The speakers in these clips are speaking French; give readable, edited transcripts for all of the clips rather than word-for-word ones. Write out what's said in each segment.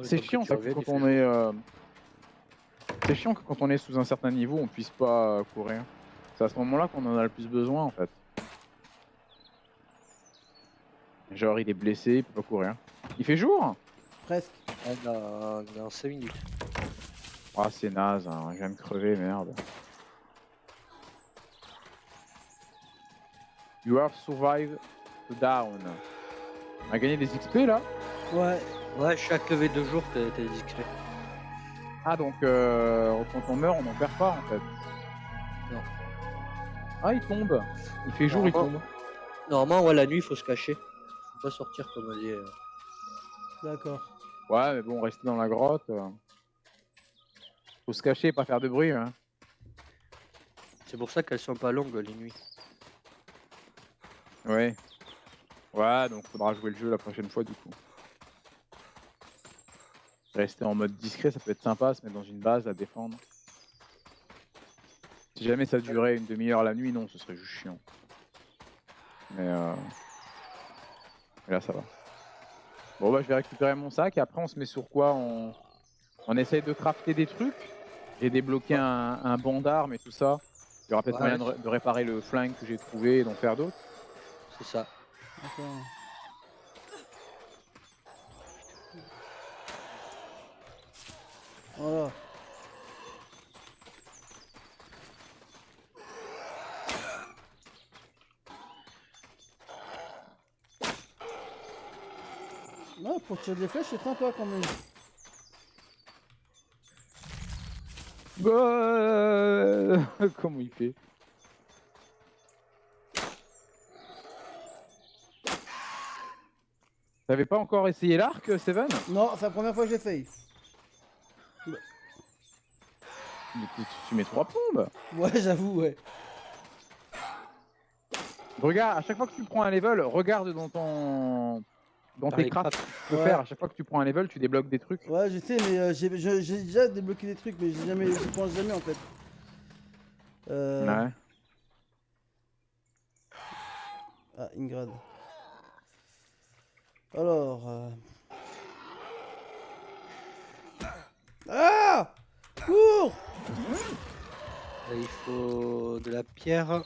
C'est chiant ça, quand on est... C'est chiant que quand on est sous un certain niveau, on puisse pas courir. C'est à ce moment-là qu'on en a le plus besoin en fait. Genre il est blessé, il peut pas courir. Il fait jour? Presque. Dans 5 minutes. Ah c'est naze, hein. Je viens de crever, merde. You have survived the down. On a gagné des XP là? Ouais. Ouais, chaque levé de jour, t'as des XP. Ah donc quand on meurt, on n'en perd pas en fait. Non. Ah il tombe. Il fait jour, il tombe. Normalement, ouais, la nuit, il faut se cacher. Faut pas sortir comme on dit. D'accord. Ouais mais bon, rester dans la grotte. Faut se cacher, pas faire de bruit. Hein. C'est pour ça qu'elles sont pas longues les nuits. Ouais. Ouais, donc faudra jouer le jeu la prochaine fois du coup. Rester en mode discret, ça peut être sympa, se mettre dans une base, à défendre. Si jamais ça durait une demi-heure la nuit, non, ce serait juste chiant. Mais là ça va. Bon bah je vais récupérer mon sac et après on se met sur quoi? On essaye de crafter des trucs et débloquer un banc d'armes et tout ça. Il y aura peut-être moyen de réparer le flingue que j'ai trouvé et d'en faire d'autres. C'est ça. D'accord. Voilà. Ouais, pour tirer des flèches, c'est sympa quand même. Comment il fait? T'avais pas encore essayé l'arc, Seven? Non, c'est la première fois que j'essaye. Tu mets 3 plombes. Ouais, j'avoue, ouais. Regarde, à chaque fois que tu prends un level, regarde dans tes crafts. Tu peux faire, à chaque fois que tu prends un level, tu débloques des trucs. Ouais, je sais, mais j'ai déjà débloqué des trucs, mais j'y pense jamais en fait. Ouais. Ah, Ingrad. Alors... Ah! Cours! Là, il faut de la pierre.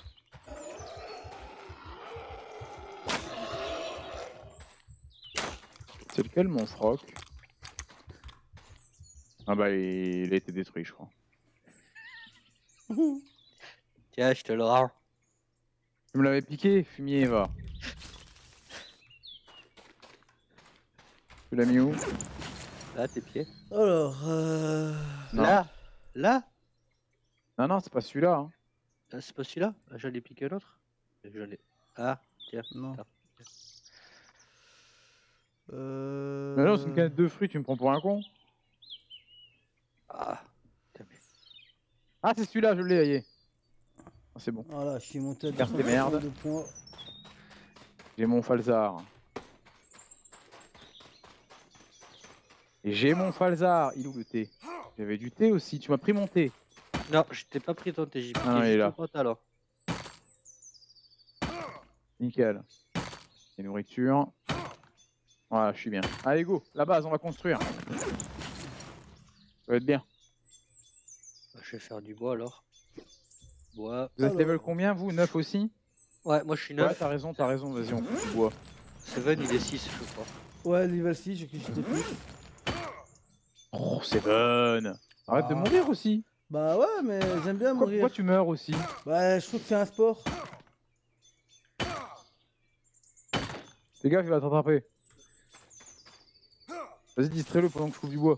C'est lequel mon froc? Ah bah il a été détruit je crois. Tiens, je te le rends. Tu me l'avais piqué, fumier va. Tu l'as mis où? Là, tes pieds. Alors... Là? Là? Non non c'est pas celui-là. Hein. Ah, c'est pas celui-là? Ah, j'en ai piqué un autre. J'en ai... Ah, tiens. Non. Mais non c'est une canette de fruits, tu me prends pour un con? Ah. Ah c'est celui-là, je l'ai, aïe. Ah, c'est bon. Voilà, je suis monté à Carte des merdes. points. J'ai mon falzar. Et j'ai mon falzar. Il est où le thé? J'avais du thé aussi, tu m'as pris mon thé. Non, je t'ai pas pris ton thé, j'ai piqué Ah, il est là. ton pantalon. Nickel. Et nourriture. Voilà, je suis bien. Allez go, la base, on va construire. Ça va être bien. Je vais faire du bois alors. Bois. Vous êtes level combien vous? 9 aussi? Ouais, moi je suis 9. Ouais, t'as raison, vas-y, on coupe du bois. Seven, il est 6, je crois. Ouais, level 6, j'étais plus. Oh, c'est bonne. Arrête de mourir aussi. Bah ouais, mais j'aime bien mourir. Pourquoi tu meurs aussi? Bah, je trouve que c'est un sport. Fais gaffe, il va t'attraper. Vas-y, distrais-le pendant que je coupe du bois.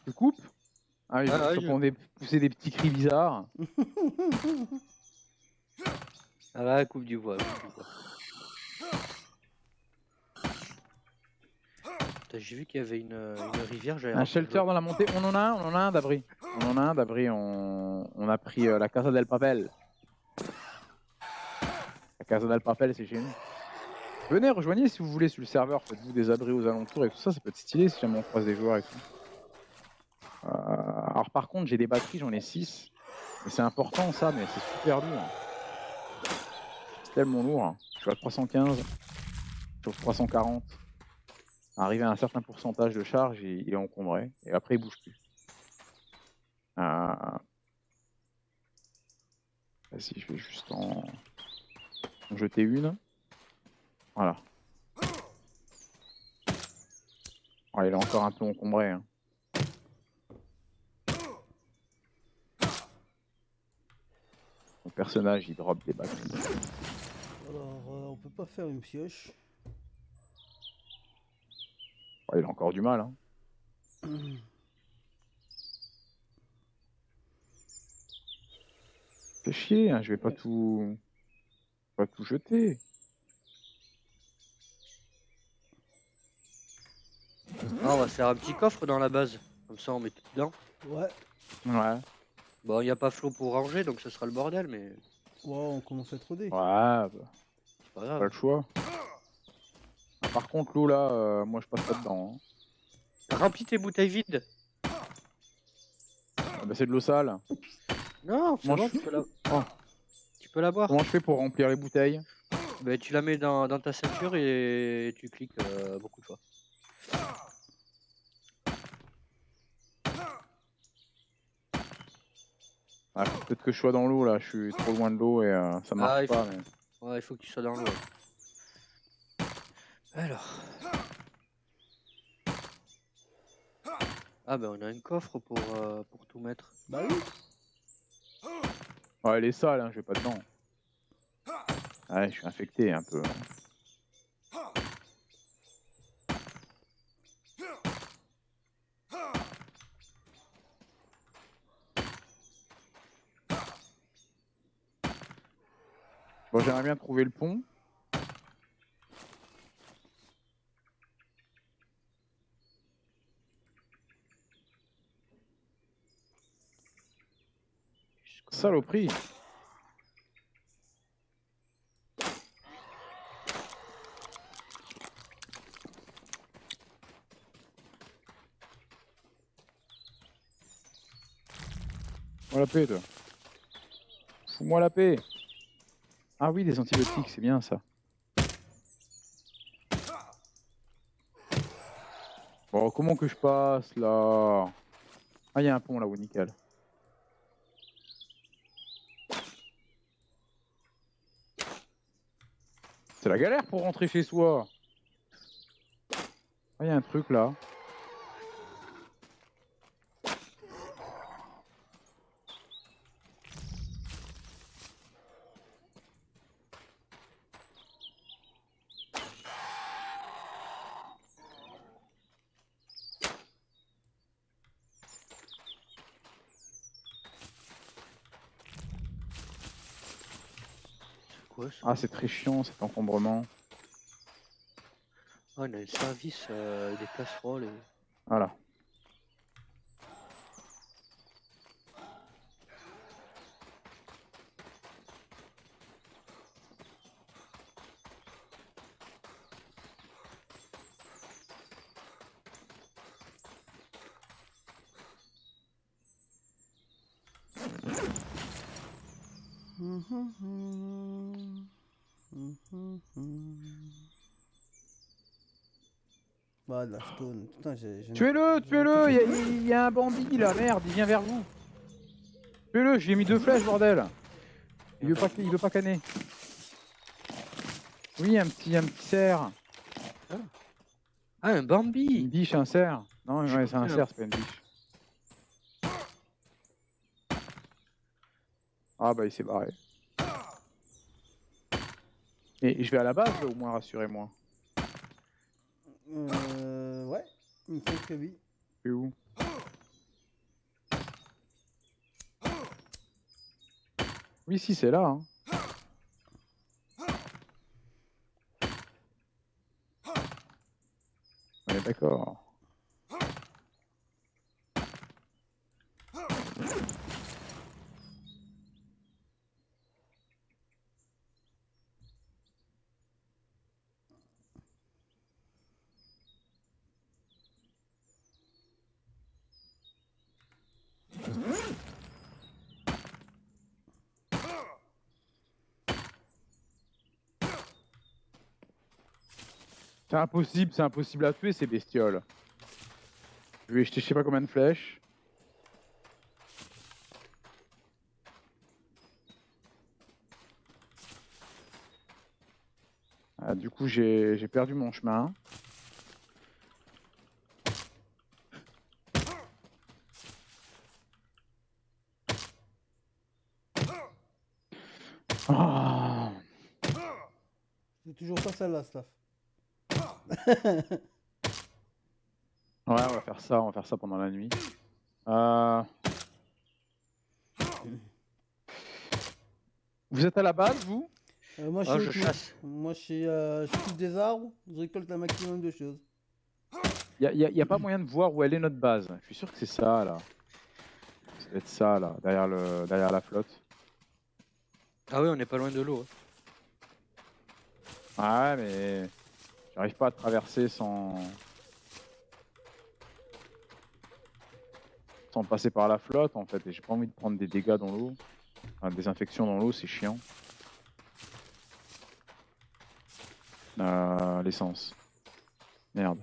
Tu coupes? Ah oui, on est poussé des petits cris bizarres. Ah ouais, coupe du bois. J'ai vu qu'il y avait une rivière. Un shelter dans la montée. On en a un d'abri. On a pris la Casa del Papel. La Casa del Papel, c'est chez nous. Venez, rejoignez si vous voulez sur le serveur, faites-vous des abris aux alentours et tout ça, ça peut être stylé si jamais on croise des joueurs et tout. Alors par contre, j'ai des batteries, j'en ai 6. Mais c'est important ça, mais c'est super lourd. C'est tellement lourd. Je suis à 315, sur 340. Arrivé à un certain pourcentage de charge, il est encombré. Et après, il bouge plus. Vas-y, je vais juste en jeter une. Voilà. Oh, il est encore un peu encombré. Hein. Mon personnage, il drop des batteries. Alors, on peut pas faire une pioche. Oh, il a encore du mal. Hein. Fais chier, hein, je vais pas tout jeter. Ah, on va faire un petit coffre dans la base. Comme ça, on met tout dedans. Ouais. Ouais. Bon, il n'y a pas Flo pour ranger, donc ce sera le bordel, mais Wow, on commence à être rodé. Ouais, bah, c'est pas pas grave. le choix. Ah, par contre, l'eau là, moi je passe pas dedans. Hein. Remplis tes bouteilles vides. Ah, bah, c'est de l'eau sale. Non, c'est Comment bon, je... Oh, tu peux la boire. Comment je fais pour remplir les bouteilles? Ben, tu la mets dans ta ceinture et tu cliques beaucoup de fois. Ah, faut peut-être que je sois dans l'eau là, je suis trop loin de l'eau et ça marche pas. Mais... Ouais, il faut que tu sois dans l'eau. Alors. Ah ben on a un coffre pour tout mettre. Bah oui. Ouais, elle est sale, hein, je vais pas dedans. Ouais, je suis infecté un peu. Bon, j'aimerais bien trouver le pont. Saloperie. Fous-moi la paix, toi. Fous-moi la paix. Ah oui, des antibiotiques, c'est bien ça. Bon, comment que je passe là? Ah, il y a un pont là-haut, nickel. C'est la galère pour rentrer chez soi. Ah, il y a un truc là. C'est quoi ça? Ah, c'est très chiant cet encombrement. Ah, on a un service, des casseroles. Voilà. Bah, de la stone. Putain, j'ai. Tuez-le, tuez-le, il y a un bandit là, merde, il vient vers vous. Tuez-le, j'ai mis 2 flèches, bordel. Il veut pas canner. Oui, un petit cerf. Ah, un Une Bambi! biche, un cerf. Non, J'ai ouais, c'est un compris, cerf, c'est pas une biche. Ah bah il s'est barré. Et je vais à la base, là, au moins, rassurez-moi. Ouais. Il me semble que oui. C'est où? Oui, si, c'est là. Hein. On est d'accord. c'est impossible à tuer ces bestioles. Je vais jeter je sais pas combien de flèches. Ah, du coup, j'ai perdu mon chemin. Oh. C'est toujours pas celle-là, Slav. Ouais, on va faire ça pendant la nuit. Vous êtes à la base, vous? Moi, je Ah, suis je autour. chasse. Moi, je coupe des arbres, je récolte un maximum de choses. Y a pas moyen de voir où elle est notre base. Je suis sûr que c'est ça, là. Ça doit être ça, là, derrière la flotte. Ah oui, on n'est pas loin de l'eau. Ouais, mais j'arrive pas à traverser sans passer par la flotte, en fait. Et j'ai pas envie de prendre des dégâts dans l'eau. Enfin, des infections dans l'eau, c'est chiant. L'essence. Merde.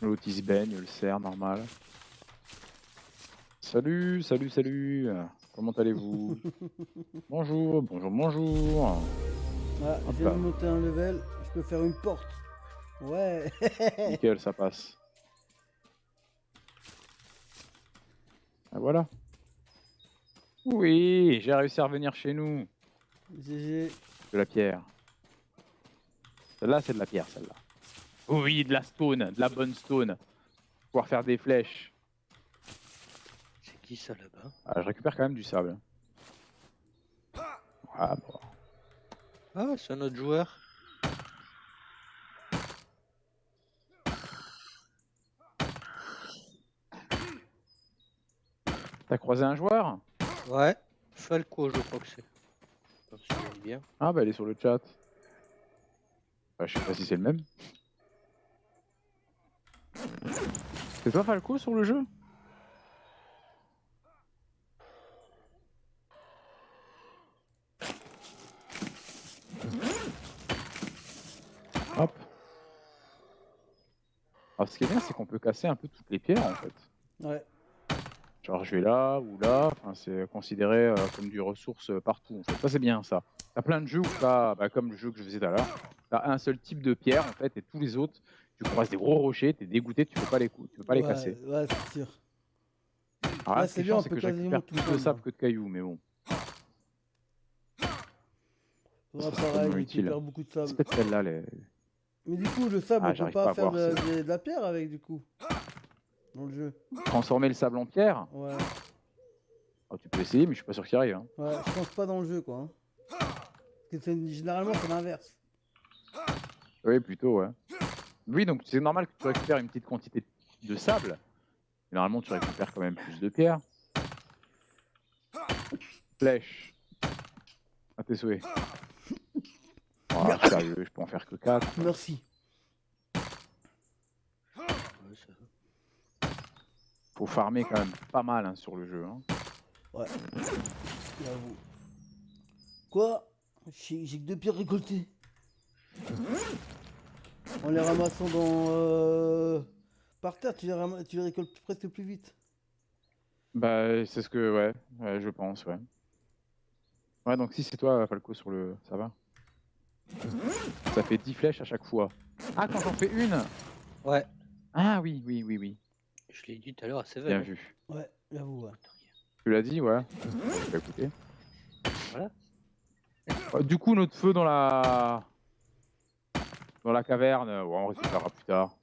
L'autre il se baigne, le cerf, normal. Salut, salut, salut. Comment allez-vous? Bonjour, bonjour, bonjour. Ah, Hop je viens là. de monter un level, je peux faire une porte. Ouais. Nickel, ça passe. Ah, voilà. Oui, j'ai réussi à revenir chez nous. GG. De la pierre. Celle-là, c'est de la pierre, celle-là. Oui, de la stone, de la bonne stone. Pouvoir faire des flèches. C'est qui ça là-bas? Ah, je récupère quand même du sable. Ah, bon. Ah, c'est un autre joueur. T'as croisé un joueur? Ouais. Falco, je crois que c'est. Je me souviens bien. Ah, bah, il est sur le chat. Je sais pas si c'est le même. C'est toi, Falco, sur le jeu? Hop. Alors, ce qui est bien, c'est qu'on peut casser un peu toutes les pierres, en fait. Ouais. Genre, je vais là ou là. Enfin, c'est considéré comme du ressource partout, en fait. Ça, c'est bien, ça. T'as plein de jeux où t'as, bah, comme le jeu que je faisais tout à l'heure, t'as un seul type de pierre, en fait, et tous les autres, tu croises des gros rochers, t'es dégoûté, tu peux pas tu peux pas les casser. Ouais, c'est sûr. Alors là, Là, ce qui c'est est bien, chiant, on c'est peut que je quasiment récupère tout plus de prendre. sable que de cailloux, mais bon. Ouais, Ça, c'est pareil, tellement il utile. récupère beaucoup de C'est sable. peut-être celle-là, les... Mais du coup, le sable, Ah, on peut j'arrive pas pas à faire voir. de la pierre avec, du coup. Dans le jeu. Transformer le sable en pierre? Ouais. Oh, tu peux essayer, mais je suis pas sûr qu'il arrive. Hein. Ouais, je pense pas dans le jeu, quoi. Hein. Parce que généralement, c'est l'inverse. Oui, plutôt, ouais. Oui, donc c'est normal que tu récupères une petite quantité de sable. Mais normalement, tu récupères quand même plus de pierres. Flèche. À tes souhaits. Oh, sérieux, je peux en faire que 4. Merci. Ouais, ça... Faut farmer quand même pas mal hein, sur le jeu. Hein. Ouais. J'avoue. Quoi? J'ai que 2 pierres récoltées. En les ramassant par terre, tu les récoltes presque plus vite. Bah, c'est ce que, ouais, je pense, ouais. Ouais, donc si c'est toi, Falco, sur le. Ça va? Ça fait 10 flèches à chaque fois. Ah, quand j'en fais une? Ouais, Ah oui, oui, oui, oui. je l'ai dit tout à l'heure à Seven. Bien Hein. vu. Ouais, j'avoue, ouais. Tu l'as dit, ouais. J'ai pas écouté. Voilà. Du coup, notre feu dans la caverne, ouais, on récupérera plus tard.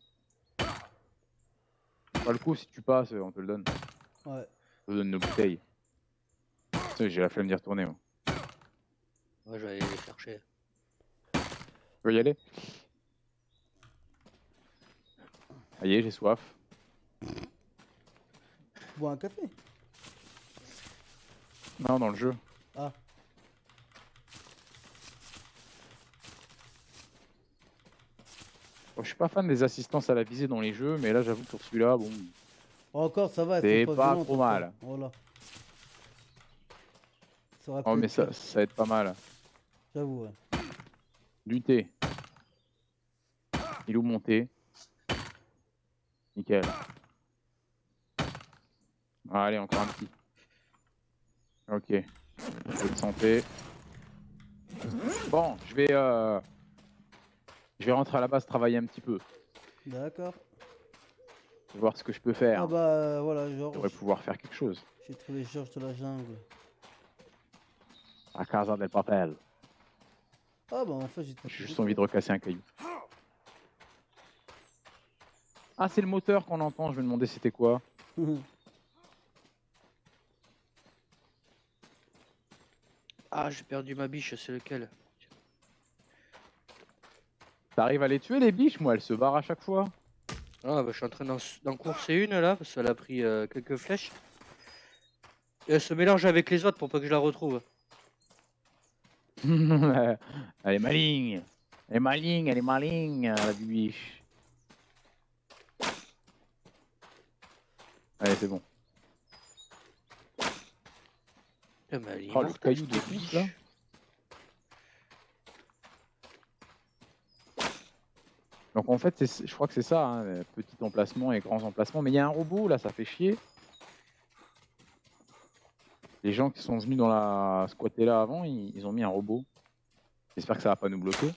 Falco, si tu passes, on te le donne. Ouais. On te donne nos bouteilles. Tu sais, j'ai la flemme d'y retourner. Moi. Ouais, je vais aller les chercher. Tu veux y aller? Ça y est, j'ai soif. Bois un café. Non, dans le jeu. Ah. Bon, je suis pas fan des assistances à la visée dans les jeux, mais là, j'avoue que sur celui-là, bon, Encore, ça va, elles c'est sont pas violentes, trop encore. mal. Voilà. Ça aurait Oh, pu mais être ça, pire, ça va être pas mal. j'avoue, ouais. Du thé. Il est où mon thé? Nickel. Allez, encore un petit. Ok. Peu de santé. Bon, je vais rentrer à la base travailler un petit peu. D'accord. Voir ce que je peux Ah faire. bah voilà, Je Georges. devrais pouvoir faire quelque chose. J'ai trouvé Georges de la jungle. À Casa del Papel. Ah bah en fait j'ai trouvé J'ai juste des envie de recasser un caillou. Ah, c'est le moteur qu'on entend. Je me demandais c'était quoi. coffres. Ah, j'ai perdu ma biche, c'est lequel? T'arrives à les tuer les biches? Moi, elles se barrent à chaque fois. Ah, bah, je suis en train d'en courser une là, parce qu'elle a pris quelques flèches. Et elle se mélange avec les autres pour pas que je la retrouve. Elle est maligne. Elle est maligne, elle est maligne, la biche. Allez, c'est bon. Eh ben, elle est Oh, le morte, caillou de cette tous, biche. là. Donc en fait, je crois que c'est ça, hein, petit emplacement et grands emplacements. Mais il y a un robot, là, ça fait chier. Les gens qui sont venus dans la squatter là avant, ils ont mis un robot. J'espère que ça va pas nous bloquer.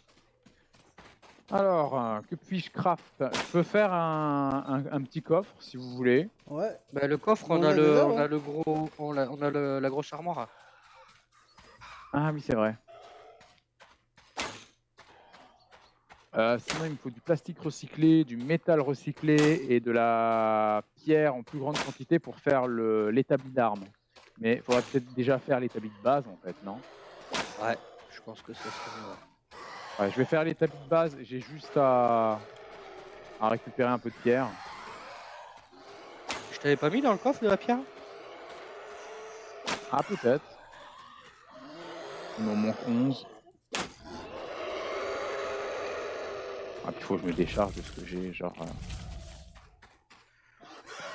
Alors, que puis-je craft? Je peux faire un petit coffre, si vous voulez. Ouais. Bah, le coffre, On a déjà, on a hein. le gros, on a la grosse armoire. Ah oui, c'est vrai. Sinon, il me faut du plastique recyclé, du métal recyclé et de la pierre en plus grande quantité pour faire l'établi d'armes. Mais il faudrait peut-être déjà faire l'établi de base, en fait, non? Ouais, je pense que ça serait mieux. Ouais, je vais faire l'établi de base. J'ai juste à récupérer un peu de pierre. Je t'avais pas mis dans le coffre de la pierre? Ah, peut-être. Il m'en manque 11. Ah, puis il faut que je me décharge de ce que j'ai, genre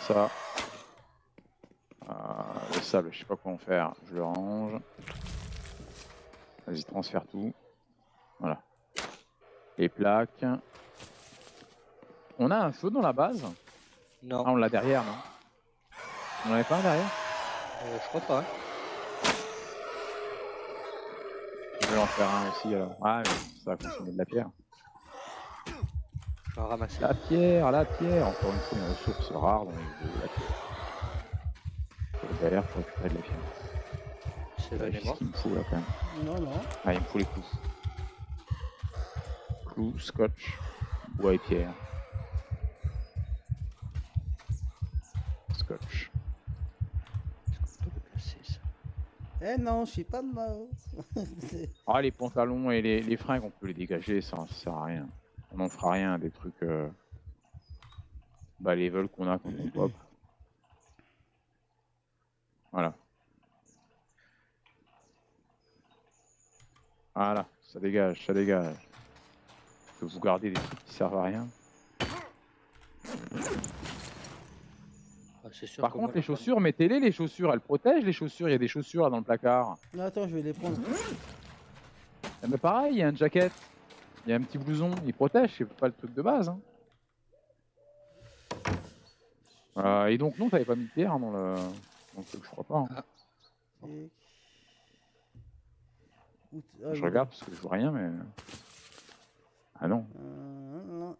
ça. Le sable, je sais pas quoi en faire. Je le range. Vas-y, transfère tout. Voilà. Les plaques. On a un feu dans la base? Non, Ah, on l'a derrière, non? On n'en avait pas un derrière? je crois pas. Hein. Je vais en faire un aussi alors. Ah, mais ça va consommer de la pierre. Je vais en ramasser. La pierre, la pierre. Encore une fois, une ressource rare dans les jeux, la pierre. Derrière pour récupérer de la pierre. C'est J'ai vraiment. ce qu'il me faut là quand même. Non, non. Ah, il me faut les clous. Clous, scotch, bois et pierre. Scotch. Est-ce qu'on peut le placer, ça? Eh non, je suis pas de mouse. Ah, les pantalons et les fringues, on peut les dégager, ça sert à rien. On n'en fera rien, des trucs bah, les vols qu'on a quand on pop. Voilà. Voilà, ça dégage, ça dégage. Que vous gardez des trucs qui servent à rien. Ah, c'est sûr Par que contre, moi, les chaussures, mettez-les, les chaussures, elles protègent les chaussures. Il y a des chaussures là dans le placard. Non, attends, je vais les prendre. Ah, mais pareil, il y a une jaquette, il y a un petit blouson, il protège, c'est pas le truc de base. Hein. Et donc, non, t'avais pas mis de pierre hein, dans le truc, je crois pas. Hein. Et- Je regarde parce que je vois rien, mais. Ah non. Non.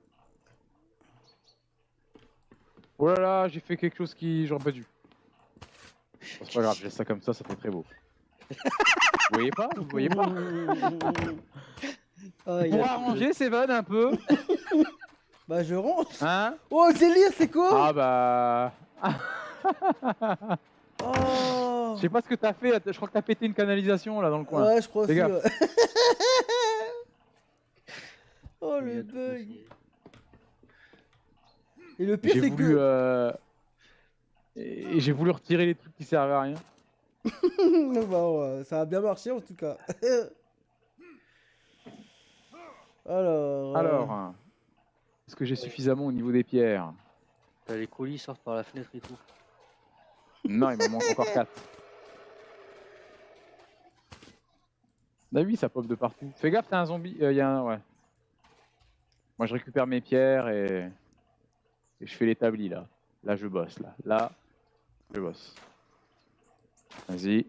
Oh là là, j'ai fait quelque chose qui. J'aurais pas dû. Bon, c'est pas grave, je laisse ça comme ça fait très beau. Vous voyez pas? Vous voyez pas? Ah, il Pour a- arranger Seven un peu, Bah je range. hein? Oh, le délire, c'est quoi? Ah bah. Oh. Je sais pas ce que t'as fait, je crois que t'as pété une canalisation là dans le coin. Ouais, je crois Fais aussi. gaffe. Ouais. Oh, il le a tout bug. essayé. Et le pire, J'ai c'est voulu. que. Et j'ai voulu retirer les trucs qui servaient à rien. Bon, ça a bien marché en tout cas. Alors. Alors, hein, est-ce que j'ai suffisamment au niveau des pierres? T'as les colis sortent par la fenêtre et tout. Non, il m'en manque encore 4. Bah oui, ça pop de partout. Fais gaffe, t'as un zombie. Y a un... Ouais. Moi, je récupère mes pierres et je fais l'établi là. Là, je bosse. Là, je bosse. Vas-y.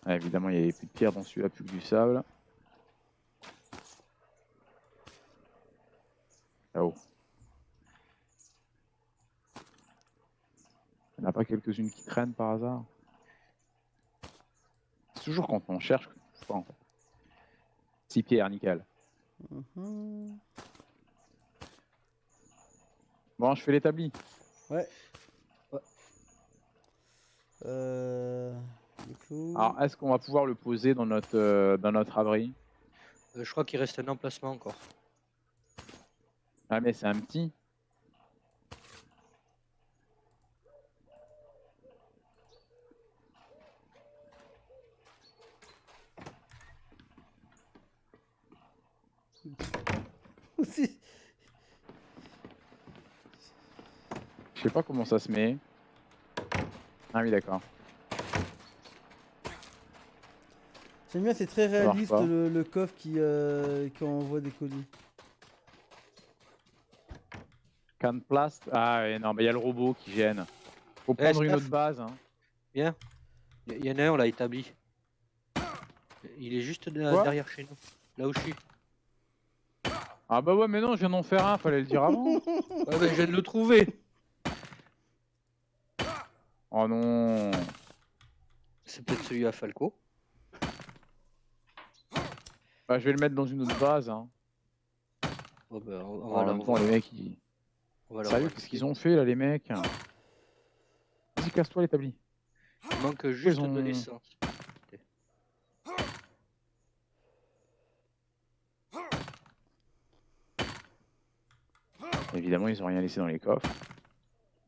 Ah, évidemment, il n'y avait plus de pierre dans celui-là, plus que du sable. Là-haut. Il n'y en a pas quelques-unes qui traînent par hasard? C'est toujours quand on cherche, je sais pas en fait. 6 pierres, nickel. Mhm. Bon, je fais l'établi. Ouais. Du coup... Alors, est-ce qu'on va pouvoir le poser dans notre abri? Je crois qu'il reste un emplacement encore. Ah, mais c'est un petit. Aussi. Je sais pas comment ça se met. Ah oui, d'accord. J'aime bien, c'est très marche réaliste pas. le coffre qui envoie des colis. Can plast. Ah ouais, non, mais il y a le robot qui gêne. Faut prendre une Staff. autre base. Hein. Bien. Il y en a un, on l'a établi. Il est juste Quoi derrière chez nous. Là où je suis. Ah bah ouais, mais non, je viens d'en faire un, fallait le dire avant. Ouais, ben, je viens de le trouver. Oh non. C'est peut-être celui à Falco. Bah, je vais le mettre dans une autre base. Hein. Oh, ben, on En va même temps, les mecs, ils... on va Sérieux, l'envoyer. qu'est-ce qu'ils ont fait là, les mecs? Vas-y, casse-toi, l'établi. Il manque juste ont- de l'essence. Évidemment, ils ont rien laissé dans les coffres.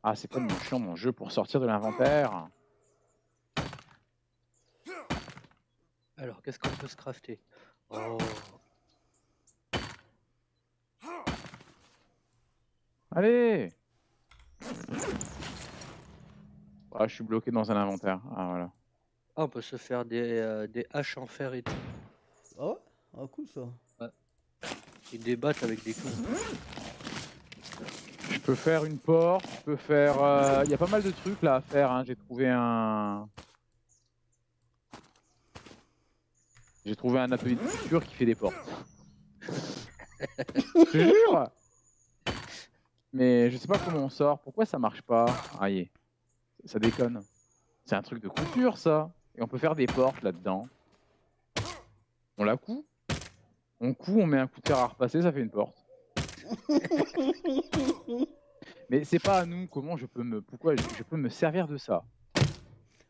Ah, c'est pas de mon chiant, mon jeu, pour sortir de l'inventaire. Alors, qu'est-ce qu'on peut se crafter? Oh, Allez! Ah, je suis bloqué dans un inventaire. Ah, voilà. ah, on peut se faire des haches en fer et tout. Ah ouais? Ah cool ça. Et des battes avec des coups. Je peux faire une porte, je peux faire... Il y a pas mal de trucs là à faire. Hein. J'ai trouvé un atelier de couture qui fait des portes. Je te jure! Mais je sais pas comment on sort. Pourquoi ça marche pas? Aïe, ça déconne. C'est un truc de couture ça. Et on peut faire des portes là-dedans. On la coud. On coud, on met un coup de fer à repasser, ça fait une porte. Mais c'est pas à nous. Comment je peux me... Pourquoi je peux me servir de ça?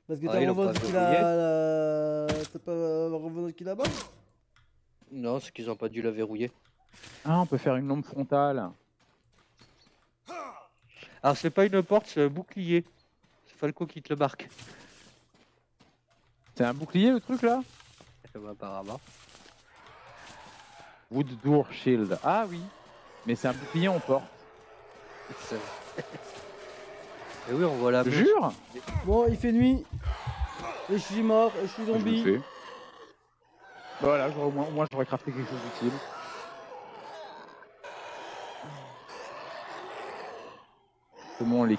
Parce que Ah, t'as ils l'ont revendu pas qu'il verrouillé. a... T'as pas revendu qu'il là-bas? Non, c'est qu'ils ont pas dû la verrouiller. Ah, on peut faire une lampe frontale. Alors, c'est pas une porte, c'est un bouclier. C'est Falco qui te le marque. C'est un bouclier le truc là? Apparemment. Wood Door Shield. Ah oui. Mais c'est un bouclier en porte. Et oui, on voit la Je main. jure? Bon, il fait nuit. Et je suis mort, et je suis Je le zombie. fais. Voilà, au moins j'aurais crafté quelque chose d'utile. Comment on les